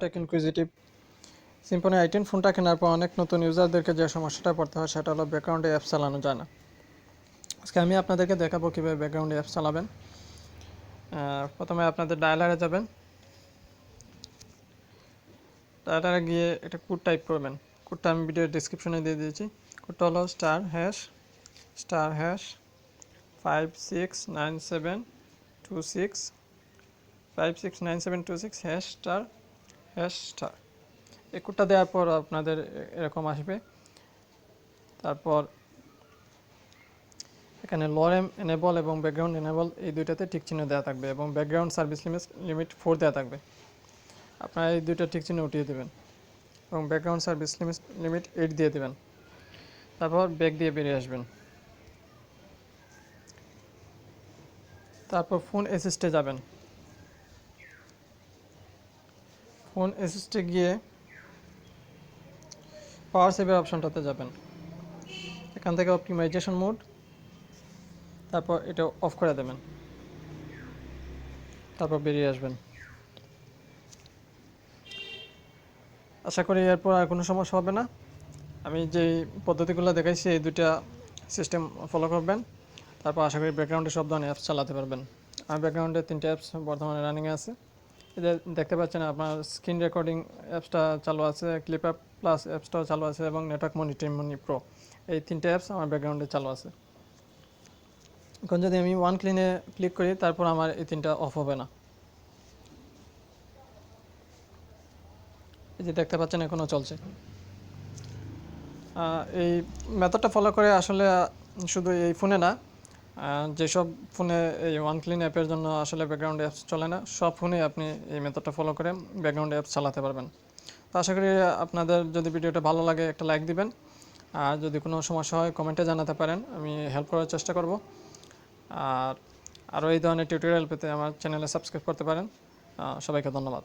Take inquisitive Symphony i10 ফোনটা কেনার পর অনেক নতুন ইউজারদেরকে যে সমস্যাটা পড়তে হয় সেটা হলো ব্যাকগ্রাউন্ডে অ্যাপস চালানো যায় না। আজকে আমি আপনাদেরকে দেখাবো কীভাবে ব্যাকগ্রাউন্ডে অ্যাপস চালাবেন। প্রথমে আপনাদের ডায়ালারে যাবেন, ডায়ালারে গিয়ে একটা কোড টাইপ করবেন। কোডটা আমি ভিডিওর ডিসক্রিপশনে দিয়ে দিয়েছি। কোডটা হলো *#569726 #569726#* এই কোডটা দেওয়ার পর আপনাদের এরকম আসবে। তারপর এখানে লরেম এনেবল এবং ব্যাকগ্রাউন্ড এনেবল এই দুইটাতে টিক চিহ্ন দেওয়া থাকবে এবং ব্যাকগ্রাউন্ড সার্ভিস লিমিট 4 দেওয়া থাকবে। আপনারা এই দুইটা টিক চিহ্ন উঠিয়ে দেবেন এবং ব্যাকগ্রাউন্ড সার্ভিস লিমিট 8 দিয়ে দেবেন। তারপর ব্যাক দিয়ে বেরিয়ে আসবেন। তারপর ফোন অ্যাসিস্টে যাবেন। ফোন অ্যাসিস্টে গিয়ে পাওয়ার সেভার অপশনটাতে যাবেন। এখান থেকে অপটিমাইজেশন মোড, তারপর এটা অফ করে দেবেন। তারপর বেরিয়ে আসবেন। আশা করি এরপর আর কোনো সমস্যা হবে না। আমি যেই পদ্ধতিগুলো দেখাইছি এই দুইটা সিস্টেম ফলো করবেন, তারপর আশা করি ব্যাকগ্রাউন্ডে সব ধরনের অ্যাপস চালাতে পারবেন। আমার ব্যাকগ্রাউন্ডে 3টে অ্যাপস বর্তমানে রানিংয়ে আছে। এটা দেখতে পাচ্ছেন আপনার স্ক্রিন রেকর্ডিং অ্যাপসটা চালু আছে, ক্লিপআপ প্লাস অ্যাপসটাও চালু আছে এবং নেটওয়ার্ক মনিটরিং প্রো, এই 3টে অ্যাপস আমার ব্যাকগ্রাউন্ডে চালু আছে। এখন যদি আমি ওয়ান ক্লিনে ক্লিক করি তারপর আমার এই 3টা অফ হবে না। এই যে দেখতে পাচ্ছেন এখনও চলছে। এই মেথডটা ফলো করে আসলে শুধু এই ফোনে না, যেসব ফোনে এই ওয়ান ক্লিন অ্যাপের জন্য আসলে ব্যাকগ্রাউন্ড অ্যাপস চলে না, সব ফোনে আপনি এই মেথডটা ফলো করে ব্যাকগ্রাউন্ড অ্যাপস চালাতে পারবেন। তো আশা করি আপনাদের যদি ভিডিওটা ভালো লাগে একটা লাইক দিবেন, আর যদি কোনো সমস্যা হয় কমেন্টে জানাতে পারেন, আমি হেল্প করার চেষ্টা করব। আর আরও এই ধরনের টিউটোরিয়াল পেতে আমার চ্যানেলে সাবস্ক্রাইব করতে পারেন। সবাইকে ধন্যবাদ।